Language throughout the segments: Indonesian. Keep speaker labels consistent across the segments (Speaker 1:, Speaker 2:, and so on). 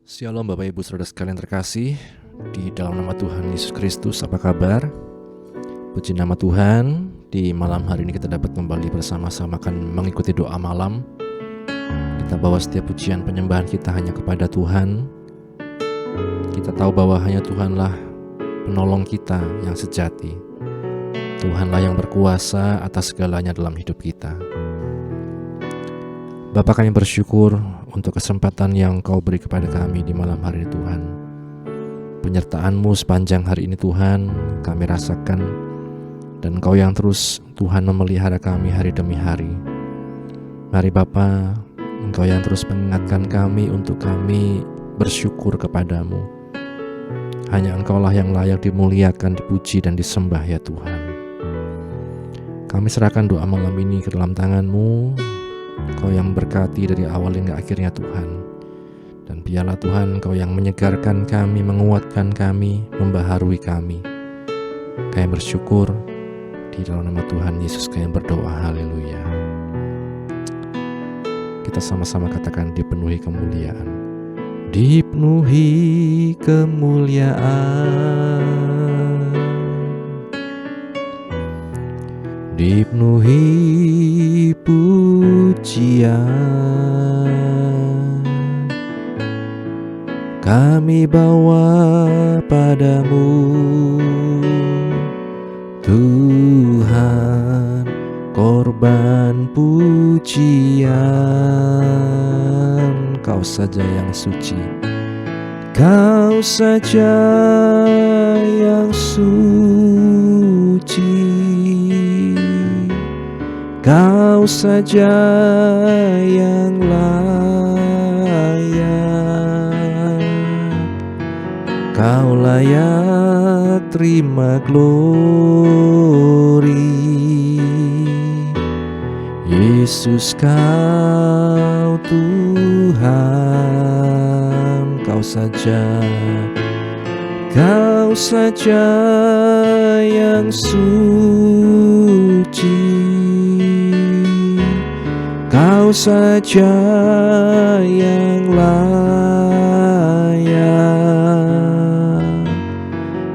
Speaker 1: Shalom Bapak Ibu Saudara sekalian terkasih, di dalam nama Tuhan Yesus Kristus, apa kabar? Puji nama Tuhan, di malam hari ini kita dapat kembali bersama-sama akan mengikuti doa malam. Kita bawa setiap pujian penyembahan kita hanya kepada Tuhan. Kita tahu bahwa hanya Tuhanlah penolong kita yang sejati. Tuhanlah yang berkuasa atas segalanya dalam hidup kita. Bapa, kami bersyukur untuk kesempatan yang Kau beri kepada kami di malam hari ini Tuhan. Penyertaan-Mu sepanjang hari ini Tuhan kami rasakan, dan Kau yang terus Tuhan memelihara kami hari demi hari. Mari Bapa, Engkau yang terus mengingatkan kami untuk kami bersyukur kepadamu. Hanya Engkaulah yang layak dimuliakan, dipuji dan disembah ya Tuhan. Kami serahkan doa malam ini ke dalam tangan-Mu. Kau yang berkati dari awal hingga akhirnya Tuhan. Dan biarlah Tuhan Kau yang menyegarkan kami, menguatkan kami, membaharui kami. Kami bersyukur di dalam nama Tuhan Yesus kami berdoa, haleluya. Kita sama-sama katakan, dipenuhi kemuliaan. Dipenuhi kemuliaan, dipenuhi pujian, kami bawa padamu Tuhan, korban pujian. Kau saja yang suci, Kau saja yang suci, Kau saja yang layak. Kau layak terima glori. Yesus Kau Tuhan, Kau saja yang suci, Kau saja yang layak.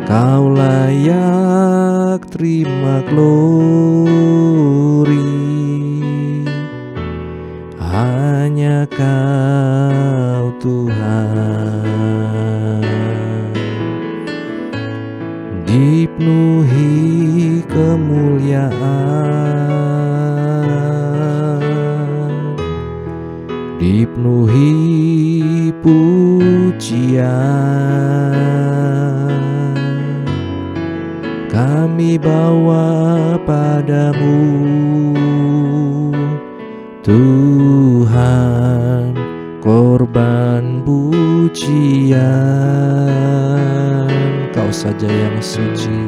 Speaker 1: Kau layak terima glori. Hanya Kau Tuhan, dipenuhi kemuliaan, dipenuhi pujian, kami bawa padamu Tuhan, korban pujian. Kau saja yang suci,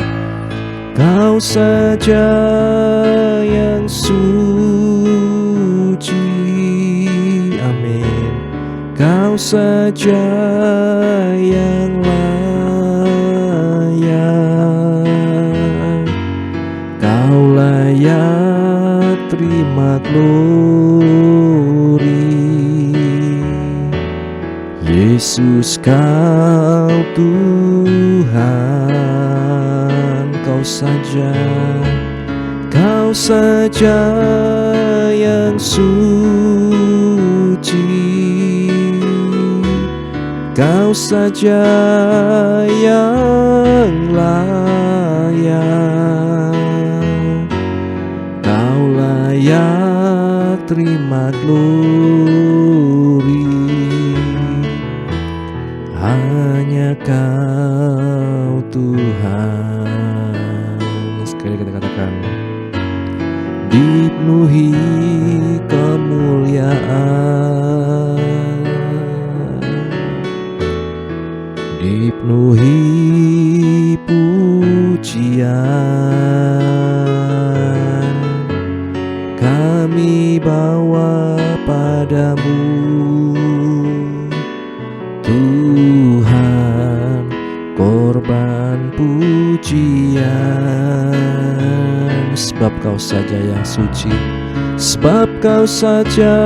Speaker 1: Kau saja yang suci, amin. Kau saja yang layak. Kau layak terima glori. Yesus Kau Tuhan, Kau saja yang suci, Kau saja yang layak. Kau layak terima glori. Hanya Kau Tuhan. Sekali kita katakan, dipenuhi kemuliaan, dipenuhi pujian, kami bawa padamu Tuhan, korban pujian. Sebab Kau saja yang suci, sebab Kau saja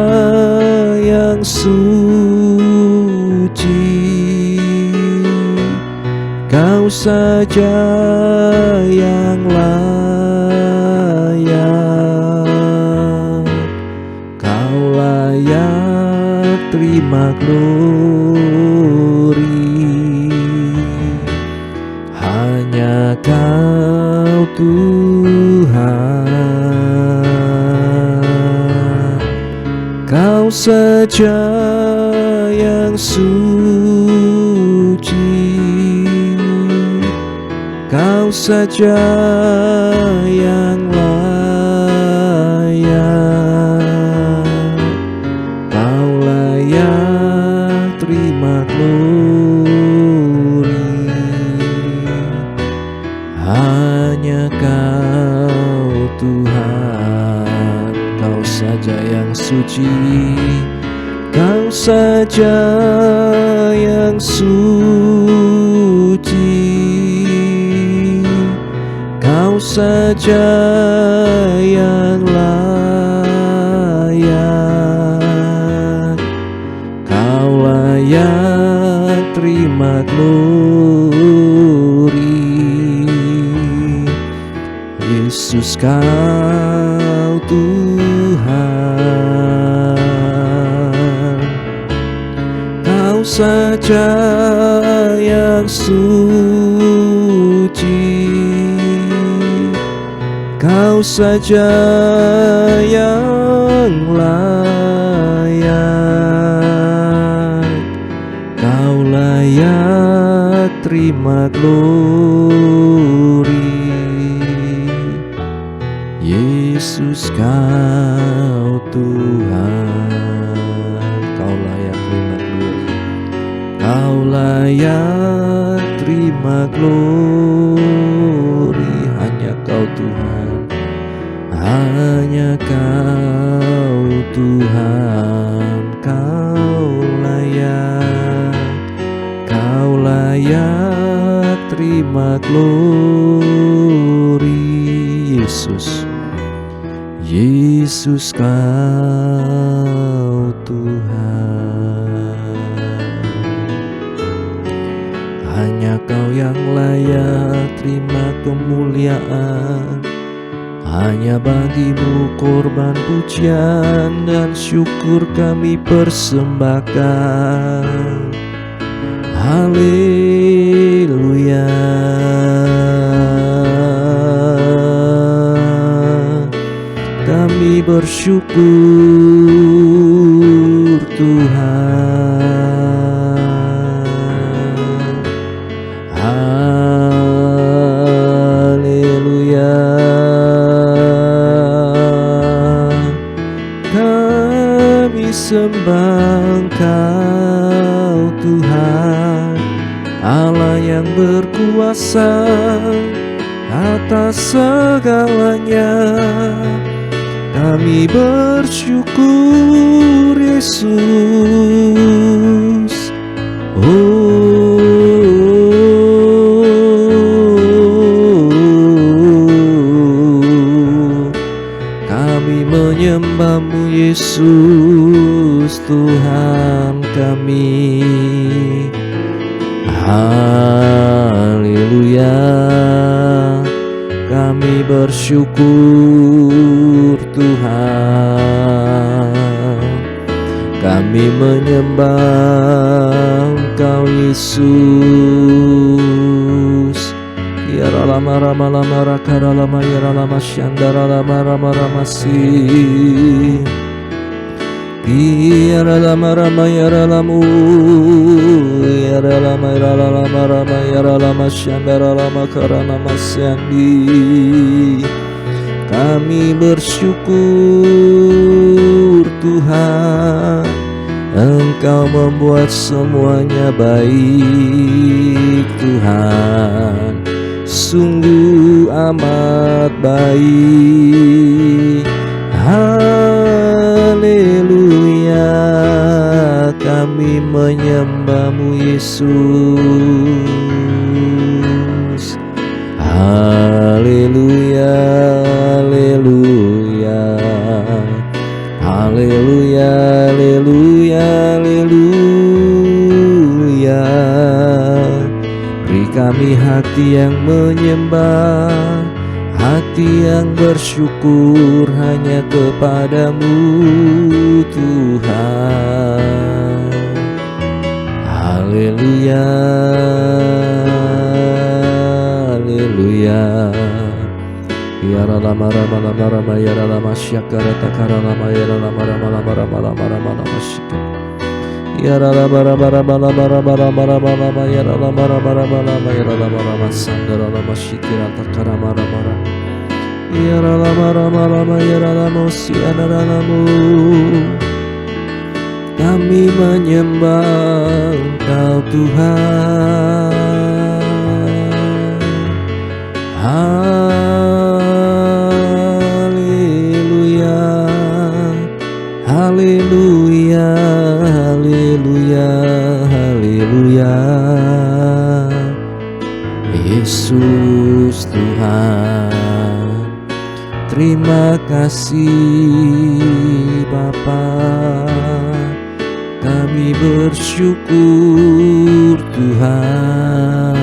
Speaker 1: yang suci, Kau saja yang layak, Kau layak terima glory. Hanya Kau Tuhan, Kau saja yang suci, Kau saja yang layak, Kau layak terima glory. Hanya Kau Tuhan, Kau saja yang suci, Kau saja yang suci, Kau saja yang layak, Kau layak terima glory. Yesus Kau Tuhan, Kau saja yang suci, Kau saja yang layak, Kau layak terima glory. Yesus Kau Tuhan, Kau layak terima glory, Kau layak terima glory. Hanya Kau Tuhan, hanya Kau Tuhan, Kau layak terima glory. Yesus Kau Tuhan, hanya Kau yang layak terima kemuliaan. Hanya bagi-Mu korban pujian dan syukur kami persembahkan. Haleluya. Kami bersyukur Tuhan. Haleluya. Kami sembah Engkau Tuhan, Allah yang berkuasa atas segalanya. Kami bersyukur Yesus. Kami menyembah-Mu Yesus Tuhan kami. Haleluya. Kami bersyukur Tuhan, kami menyembah Engkau Yesus. Ya lama rama lama rakara lama ya lama syandara lama rama ramasi. Ya lama rama ya lamu ya lama rama ya lama syandara lama karana masyandi. Kami bersyukur Tuhan, Engkau membuat semuanya baik Tuhan, sungguh amat baik. Haleluya. Kami menyembah-Mu Yesus. Haleluya. Haleluya. Haleluya. Haleluya. Haleluya. kami hati yang menyembah, hati yang bersyukur hanya kepadamu Tuhan. Haleluya, haleluya. Ya rama rama rama rama ya rama syakara takara rama ya rama rama rama rama rama rama rama syakara. Ya rama rama rama rama rama rama rama rama ya rama rama rama rama ya rama rama sandara rama syakara takara rama rama rama. Ya rama rama rama ya rama siana rama. Kami menyembah Engkau Tuhan. Haleluya, haleluya, haleluya, haleluya. Yesus Tuhan, terima kasih Bapa. Kami bersyukur Tuhan.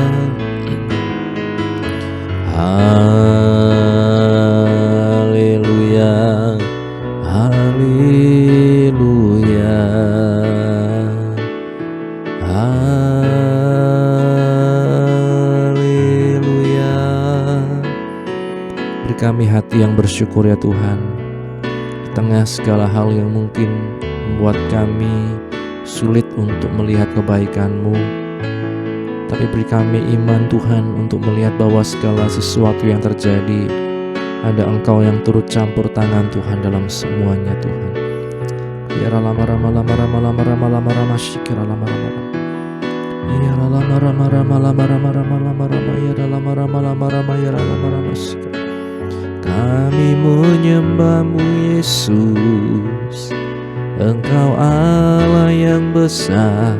Speaker 1: Haleluya, haleluya, haleluya. Beri kami hati yang bersyukur ya Tuhan, di tengah segala hal yang mungkin membuat kami sulit untuk melihat kebaikan-Mu. Tapi beri kami iman Tuhan untuk melihat bahwa segala sesuatu yang terjadi, ada Engkau yang turut campur tangan Tuhan dalam semuanya Tuhan. Ya lama rama lama rama lama rama lama rama syikira lama rama rama. Ya lama rama rama lama rama rama lama rama ya lama rama lama rama ya lama rama syikira. Kami menyembah-Mu Yesus. Engkau Allah yang besar,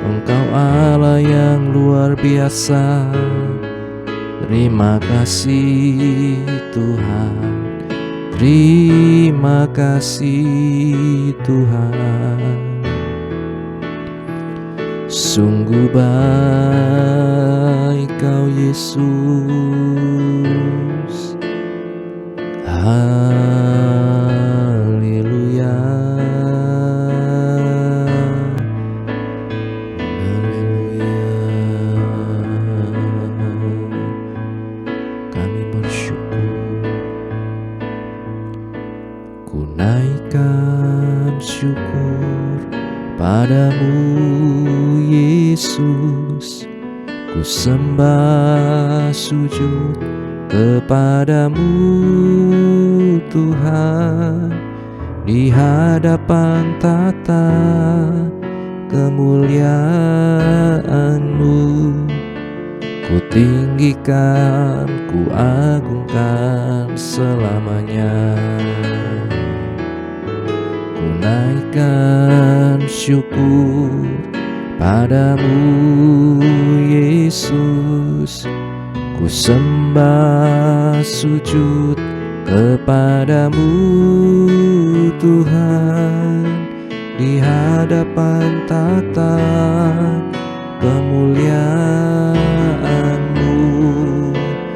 Speaker 1: Engkau Allah yang luar biasa. Terima kasih Tuhan, terima kasih Tuhan. Sungguh baik Kau Yesus. Haleluya, haleluya. Kami bersyukur. Ku naikkan syukur padamu Yesus. Ku sembah sujud kepadamu Tuhan, di hadapan tata kemuliaan-Mu. Ku tinggikan, ku agungkan selamanya. Ku naikkan syukur padamu Yesus. Ku sembah sujud kepadamu Tuhan, di hadapan tata kemuliaan-Mu.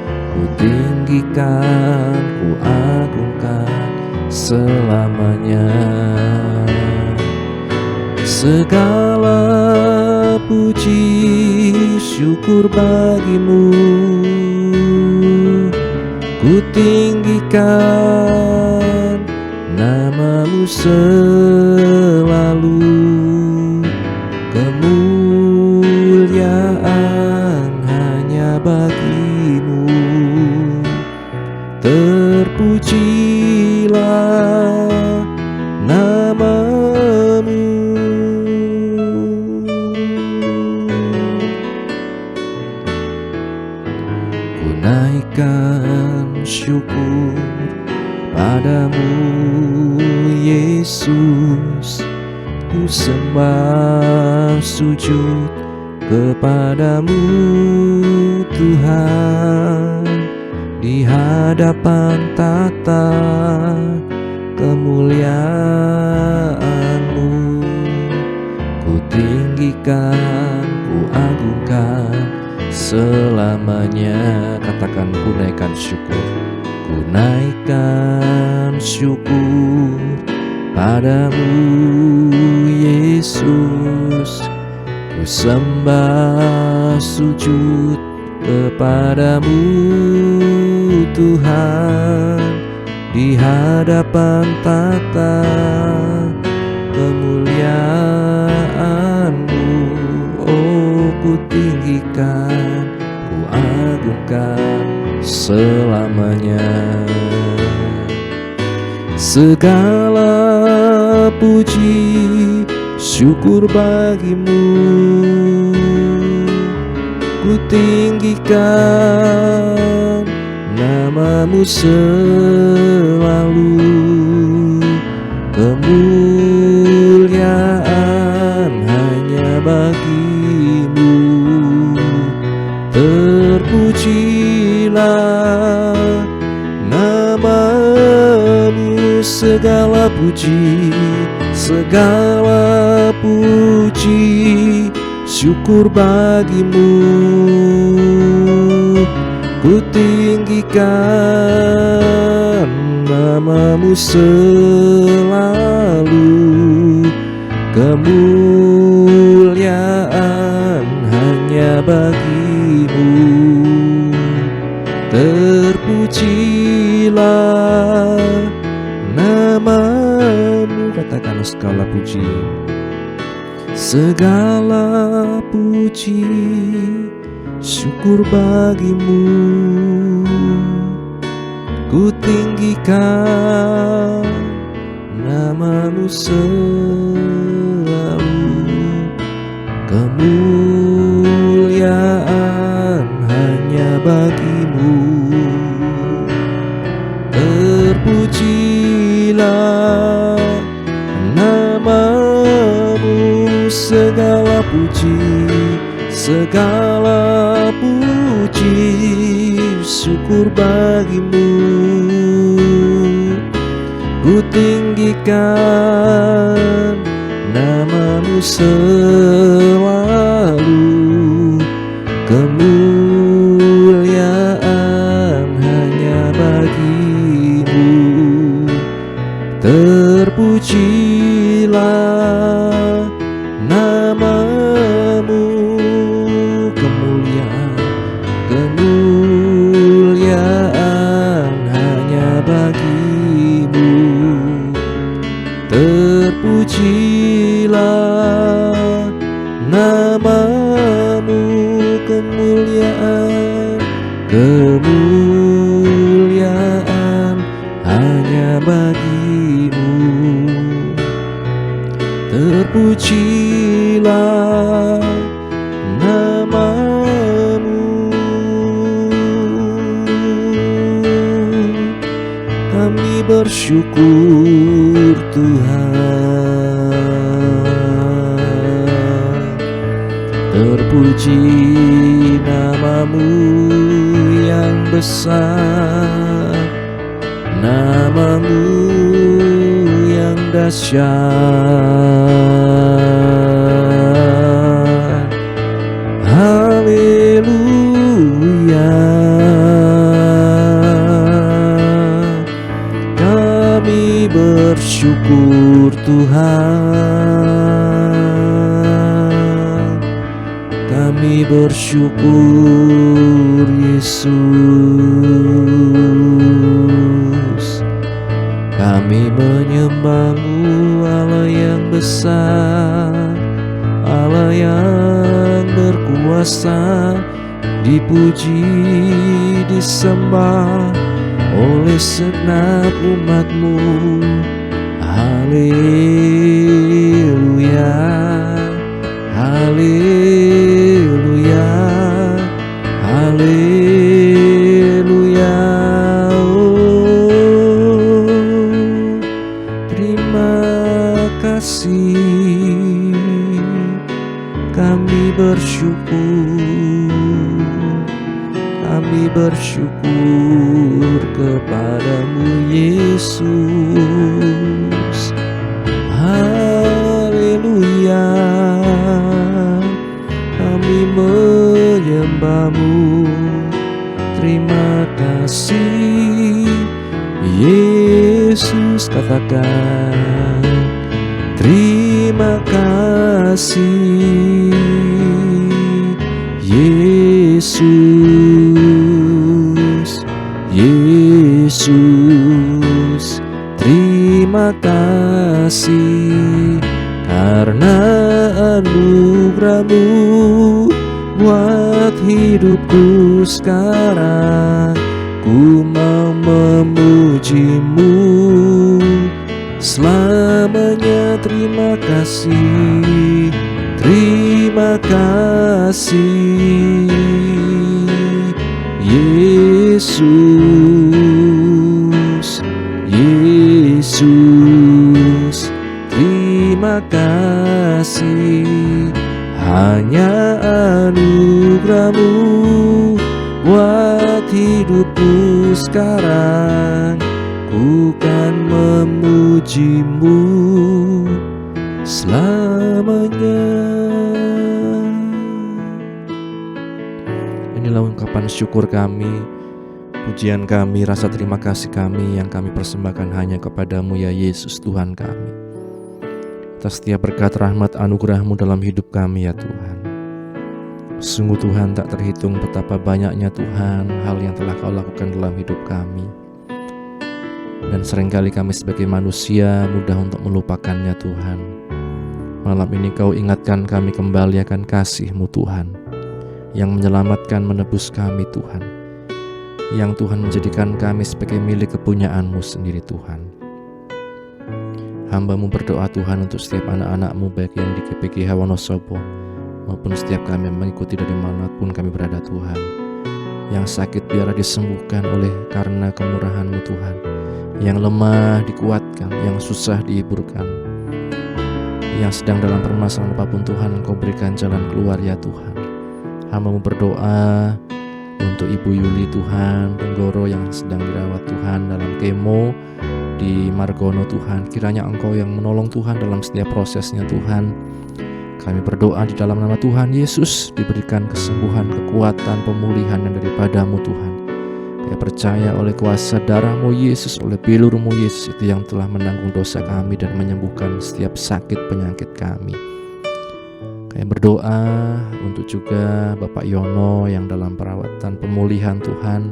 Speaker 1: Ku tinggikan, ku agungkan selamanya. Segala puji syukur bagi-Mu, ku tinggikan nama-Mu selalu. Kemuliaan hanya bagi-Mu, terpujilah nama-Mu. Ku naikkan syukur padamu Yesus. Ku sembah sujud kepadamu Tuhan, di hadapan tata kemuliaan-Mu. Ku tinggikan, ku agungkan selamanya. Katakan, ku naikkan syukur, ku naikkan syukur padamu Yesus. Ku sembah sujud kepadamu Tuhan, di hadapan tata kemuliaan-Mu. Oh, ku tinggikan, ku agungkan selamanya. Segala puji syukur bagimu, ku tinggikan nama-Mu selalu. Kemuliaan hanya bagi-Mu, terpujilah nama-Mu. Segala puji, segala puji syukur bagi-Mu, ku tinggikan nama-Mu selalu. Kemuliaan hanya bagi-Mu, terpujilah nama-Mu. Katakan, segala puji, segala puji syukur bagi-Mu, ku tinggikan nama-Mu selalu. Kemuliaan hanya bagi-Mu, terpujilah nama-Mu. Segala puji, segala puji syukur bagi-Mu, ku tinggikan nama-Mu selalu. Kemuliaan hanya bagi-Mu, terpujilah nama-Mu. Kemuliaan hanya bagi-Mu, terpujilah nama-Mu. Kemuliaan hanya bagi-Mu, terpujilah nama-Mu. Kami bersyukur Tuhan, terpuji nama-Mu yang besar, nama-Mu yang dahsyat. Haleluya, kami bersyukur Tuhan, kami bersyukur Yesus. Kami menyembah-Mu Allah yang besar, Allah yang berkuasa, dipuji, disembah oleh segenap umat-Mu. Haleluya, haleluya, haleluya. Oh, terima kasih, kami bersyukur, kami bersyukur kepadamu Yesus. Haleluya, kami menyembah-Mu. Terima kasih Yesus, katakan terima kasih Yesus, Yesus. Terima kasih karena anugerah-Mu buat hidupku sekarang. Ku mau memuji-Mu selamanya. Terima kasih, terima kasih Yesus, Yesus. Terima kasih, hanya anugerah-Mu buat hidupku sekarang. Ku kan memuji-Mu selamanya. Inilah ungkapan syukur kami, pujian kami, rasa terima kasih kami yang kami persembahkan hanya kepada-Mu ya Yesus Tuhan kami. Atas setiap berkat rahmat anugerah-Mu dalam hidup kami ya Tuhan. Sungguh Tuhan, tak terhitung betapa banyaknya Tuhan hal yang telah Kau lakukan dalam hidup kami. Dan seringkali kami sebagai manusia mudah untuk melupakannya Tuhan. Malam ini Kau ingatkan kami kembali akan kasih-Mu Tuhan, yang menyelamatkan, menebus kami Tuhan, yang Tuhan menjadikan kami sebagai milik kepunyaan-Mu sendiri Tuhan. Hamba-Mu berdoa Tuhan untuk setiap anak-anak-Mu, baik yang di GPGH Wonosobo maupun setiap kami yang mengikuti dari manapun kami berada Tuhan. Yang sakit biarlah disembuhkan oleh karena kemurahan-Mu Tuhan. Yang lemah dikuatkan, yang susah dihiburkan, yang sedang dalam permasalahan apapun Tuhan, Engkau berikan jalan keluar ya Tuhan. Hamba-Mu berdoa untuk Ibu Yuli Tuhan, Tenggoro yang sedang dirawat Tuhan dalam kemo di Margono Tuhan. Kiranya Engkau yang menolong Tuhan dalam setiap prosesnya Tuhan. Kami berdoa di dalam nama Tuhan Yesus, diberikan kesembuhan, kekuatan, pemulihan yang daripada-Mu Tuhan. Kami percaya oleh kuasa darah-Mu Yesus, oleh bilur-Mu Yesus itu yang telah menanggung dosa kami dan menyembuhkan setiap sakit penyakit kami. Kami berdoa untuk juga Bapak Yono yang dalam perawatan pemulihan Tuhan.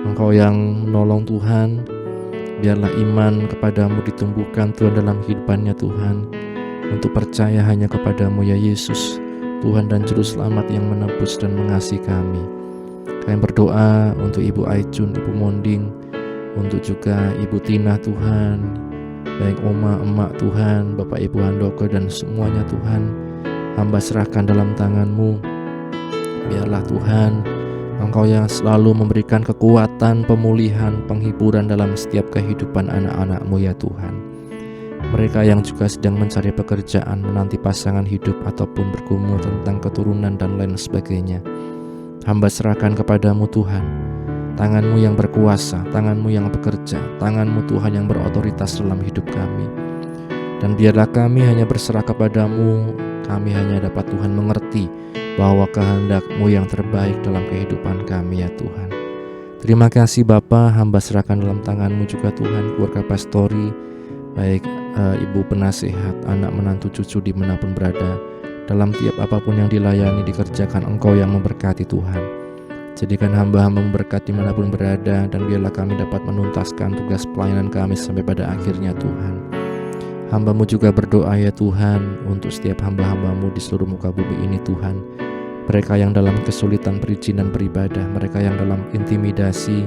Speaker 1: Engkau yang menolong Tuhan. Biarlah iman kepada-Mu ditumbuhkan Tuhan dalam kehidupannya Tuhan, untuk percaya hanya kepada-Mu ya Yesus, Tuhan dan Juru Selamat yang menebus dan mengasihi kami. Kami berdoa untuk Ibu Aicun, Ibu Monding, untuk juga Ibu Tina Tuhan, baik Oma, Emak Tuhan, Bapak Ibu Handoko dan semuanya Tuhan. Hamba serahkan dalam tangan-Mu. Biarlah Tuhan, Engkau yang selalu memberikan kekuatan, pemulihan, penghiburan dalam setiap kehidupan anak-anak-Mu ya Tuhan. Mereka yang juga sedang mencari pekerjaan, menanti pasangan hidup ataupun bergumul tentang keturunan dan lain sebagainya. Hamba serahkan kepada-Mu Tuhan. Tangan-Mu yang berkuasa, Tangan-Mu yang bekerja, Tangan-Mu Tuhan yang berotoritas dalam hidup kami. Dan biarlah kami hanya berserah kepada-Mu. Kami hanya dapat Tuhan mengerti bahwa kehendak-Mu yang terbaik dalam kehidupan kami ya Tuhan. Terima kasih Bapa, hamba serahkan dalam tangan-Mu juga Tuhan keluarga pastori, baik ibu penasehat, anak menantu cucu dimanapun berada. Dalam tiap apapun yang dilayani, dikerjakan, Engkau yang memberkati Tuhan. Jadikan hamba-hamba memberkati dimanapun berada, dan biarlah kami dapat menuntaskan tugas pelayanan kami sampai pada akhirnya Tuhan. Hamba-Mu juga berdoa ya Tuhan untuk setiap hamba-hamba-Mu di seluruh muka bumi ini Tuhan. Mereka yang dalam kesulitan perizinan beribadah, mereka yang dalam intimidasi,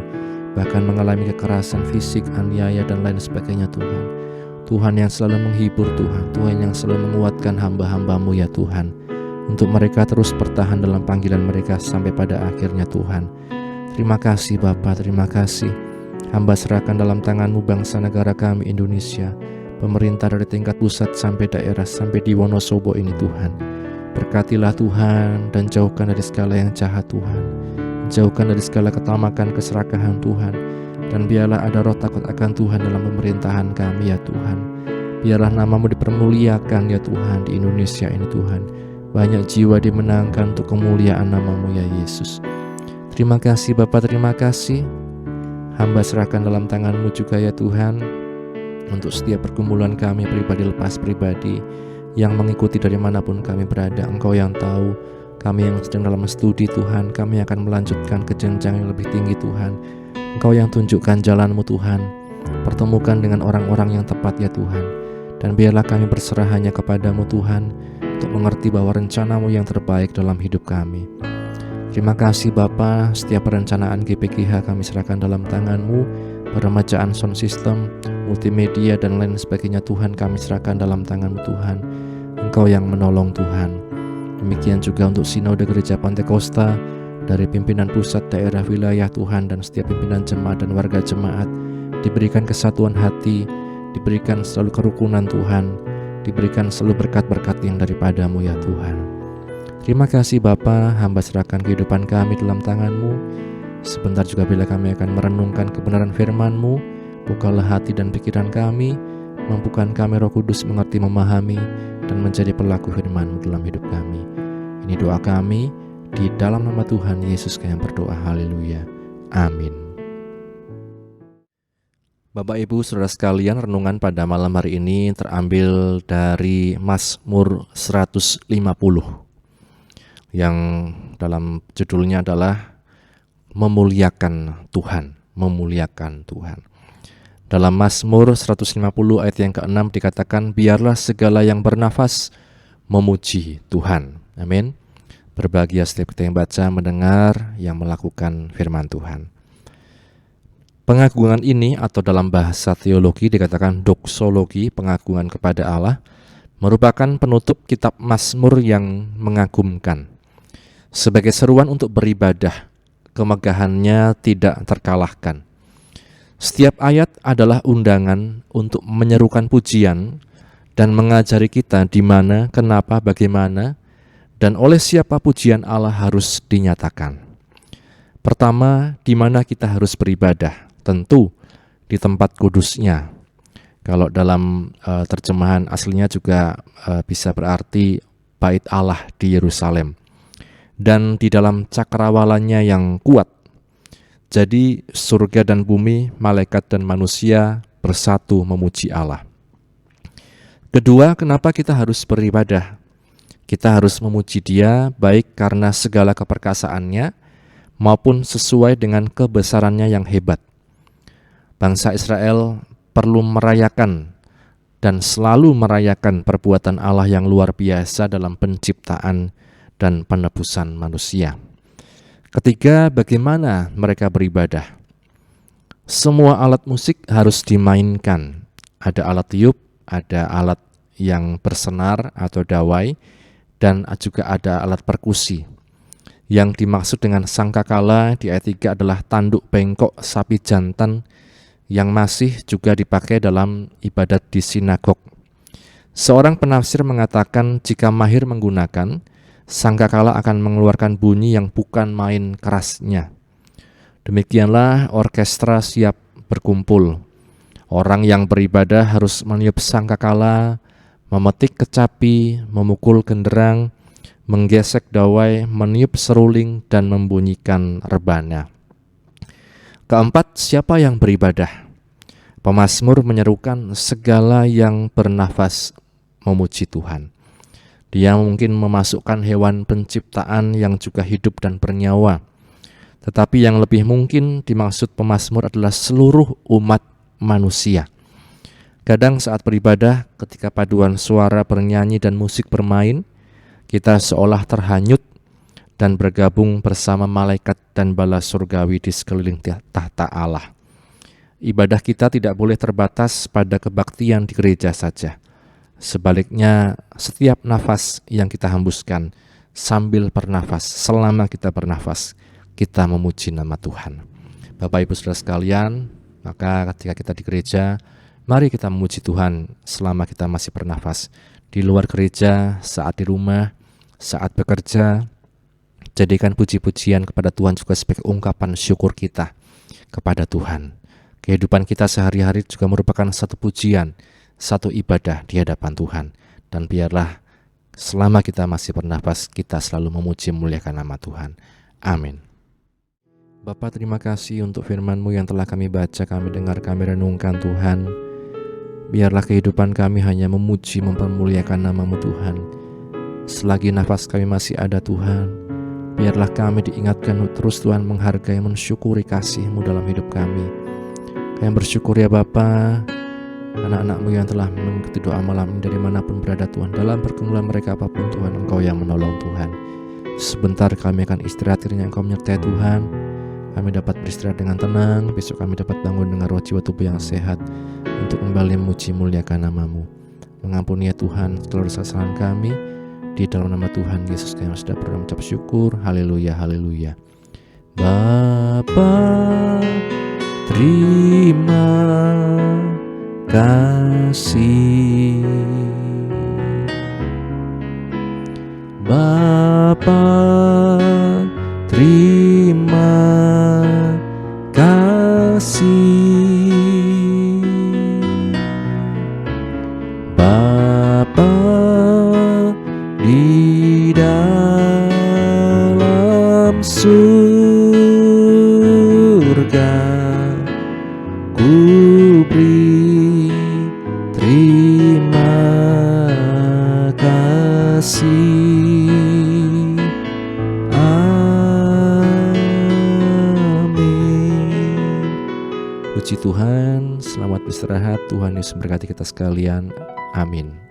Speaker 1: bahkan mengalami kekerasan fisik, aniaya dan lain sebagainya Tuhan. Tuhan yang selalu menghibur Tuhan, Tuhan yang selalu menguatkan hamba-hamba-Mu ya Tuhan, untuk mereka terus bertahan dalam panggilan mereka sampai pada akhirnya Tuhan. Terima kasih Bapa, terima kasih. Hamba serahkan dalam tangan-Mu bangsa negara kami Indonesia, pemerintah dari tingkat pusat sampai daerah, sampai di Wonosobo ini Tuhan. Berkatilah Tuhan dan jauhkan dari segala yang jahat Tuhan. Jauhkan dari segala ketamakan, keserakahan Tuhan. Dan biarlah ada roh takut akan Tuhan dalam pemerintahan kami ya Tuhan. Biarlah nama-Mu dipermuliakan ya Tuhan di Indonesia ini Tuhan. banyak jiwa dimenangkan untuk kemuliaan nama-Mu ya Yesus. Terima kasih Bapa, terima kasih. Hamba serahkan dalam tangan-Mu juga ya Tuhan, untuk setiap pergumulan kami pribadi lepas pribadi, yang mengikuti dari manapun kami berada. Engkau yang tahu. Kami yang sedang dalam studi Tuhan, kami akan melanjutkan ke jenjang yang lebih tinggi Tuhan. Engkau yang tunjukkan jalan-Mu Tuhan. Pertemukan dengan orang-orang yang tepat ya Tuhan. Dan biarlah kami berserah hanya kepada-Mu Tuhan, untuk mengerti bahwa rencana-Mu yang terbaik dalam hidup kami. Terima kasih Bapa, setiap perencanaan GPGH kami serahkan dalam tangan-Mu. Peremajaan sound system, multimedia dan lain sebagainya Tuhan, kami serahkan dalam tangan-Mu Tuhan. Engkau yang menolong Tuhan. Demikian juga untuk Sinode Gereja Pantekosta, dari pimpinan pusat, daerah, wilayah Tuhan, dan setiap pimpinan jemaat dan warga jemaat, diberikan kesatuan hati, diberikan selalu kerukunan Tuhan, diberikan selalu berkat-berkat yang daripada-Mu ya Tuhan. Terima kasih Bapa, hamba serahkan kehidupan kami dalam tangan-Mu. Sebentar juga bila kami akan merenungkan kebenaran firman-Mu, bukalah hati dan pikiran kami, mampukan kami Roh Kudus mengerti, memahami, dan menjadi pelaku firman-Mu dalam hidup kami. Ini doa kami, di dalam nama Tuhan Yesus kami berdoa, haleluya, amin. Bapak Ibu Saudara sekalian, renungan pada malam hari ini terambil dari Mazmur 150 yang dalam judulnya adalah memuliakan Tuhan, memuliakan Tuhan. Dalam Mazmur 150 ayat yang ke-6 dikatakan, biarlah segala yang bernafas memuji Tuhan. Amin. Berbahagia setiap kita yang baca, mendengar, yang melakukan firman Tuhan. Pengagungan ini, atau dalam bahasa teologi dikatakan doksologi, pengagungan kepada Allah, merupakan penutup kitab Mazmur yang mengagumkan. Sebagai seruan untuk beribadah, kemegahannya tidak terkalahkan. Setiap ayat adalah undangan untuk menyerukan pujian dan mengajari kita di mana, kenapa, bagaimana, dan oleh siapa pujian Allah harus dinyatakan. Pertama, di mana kita harus beribadah? Tentu di tempat kudusnya. Kalau dalam terjemahan aslinya juga bisa berarti bait Allah di Yerusalem. Dan di dalam cakrawalannya yang kuat. Jadi surga dan bumi, malaikat dan manusia bersatu memuji Allah. Kedua, kenapa kita harus beribadah? Kita harus memuji Dia baik karena segala keperkasaannya maupun sesuai dengan kebesarannya yang hebat. Bangsa Israel perlu merayakan dan selalu merayakan perbuatan Allah yang luar biasa dalam penciptaan dan penebusan manusia. Ketiga, bagaimana mereka beribadah? Semua alat musik harus dimainkan. Ada alat tiup, ada alat yang bersenar atau dawai, dan juga ada alat perkusi. Yang dimaksud dengan sangkakala di ayat 3 adalah tanduk bengkok sapi jantan yang masih juga dipakai dalam ibadat di sinagog. Seorang penafsir mengatakan jika mahir menggunakan, sangkakala akan mengeluarkan bunyi yang bukan main kerasnya. Demikianlah orkestra siap berkumpul. Orang yang beribadah harus meniup sangkakala, memetik kecapi, memukul genderang, menggesek dawai, meniup seruling, dan membunyikan rebana. Keempat, siapa yang beribadah? Pemazmur menyerukan segala yang bernafas memuji Tuhan. Dia mungkin memasukkan hewan penciptaan yang juga hidup dan bernyawa. Tetapi yang lebih mungkin dimaksud pemazmur adalah seluruh umat manusia. Kadang saat beribadah, ketika paduan suara bernyanyi dan musik bermain, kita seolah terhanyut dan bergabung bersama malaikat dan bala surgawi di sekeliling tahta Allah. Ibadah kita tidak boleh terbatas pada kebaktian di gereja saja. Sebaliknya, setiap nafas yang kita hembuskan sambil bernafas, selama kita bernafas, kita memuji nama Tuhan. Bapak Ibu Saudara sekalian, maka ketika kita di gereja, mari kita memuji Tuhan selama kita masih bernafas. Di luar gereja, saat di rumah, saat bekerja, jadikan puji-pujian kepada Tuhan juga sebagai ungkapan syukur kita kepada Tuhan. Kehidupan kita sehari-hari juga merupakan satu pujian, satu ibadah di hadapan Tuhan. Dan biarlah Selama kita masih bernafas, kita selalu memuji memuliakan nama Tuhan. Amin. Bapa, terima kasih untuk firman-Mu yang telah kami baca, kami dengar, kami renungkan Tuhan. Biarlah kehidupan kami hanya memuji, mempermuliakan nama-Mu Tuhan. Selagi nafas kami masih ada Tuhan, biarlah kami diingatkan terus Tuhan menghargai, mensyukuri kasih-Mu dalam hidup kami. Kami bersyukur ya Bapa, anak-anak-Mu yang telah mengikuti doa malam ini dari manapun berada Tuhan. Dalam pergumulan mereka apapun Tuhan, Engkau yang menolong Tuhan. Sebentar kami akan istirahat, kiranya Engkau menyertai Tuhan. Kami dapat beristirahat dengan tenang. Besok kami dapat bangun dengan roh jiwa tubuh yang sehat untuk kembali memuji muliakan nama-Mu. Mengampuni ya Tuhan segala kesalahan kami. Di dalam nama Tuhan Yesus kami sudah pernah mengucap syukur. Haleluya, haleluya. Bapa, terima kasih. Bapa, terima kasih. Bapa di dalam surga, ku beri terima kasih. Puji Tuhan, selamat beristirahat. Tuhan Yesus memberkati kita sekalian. Amin.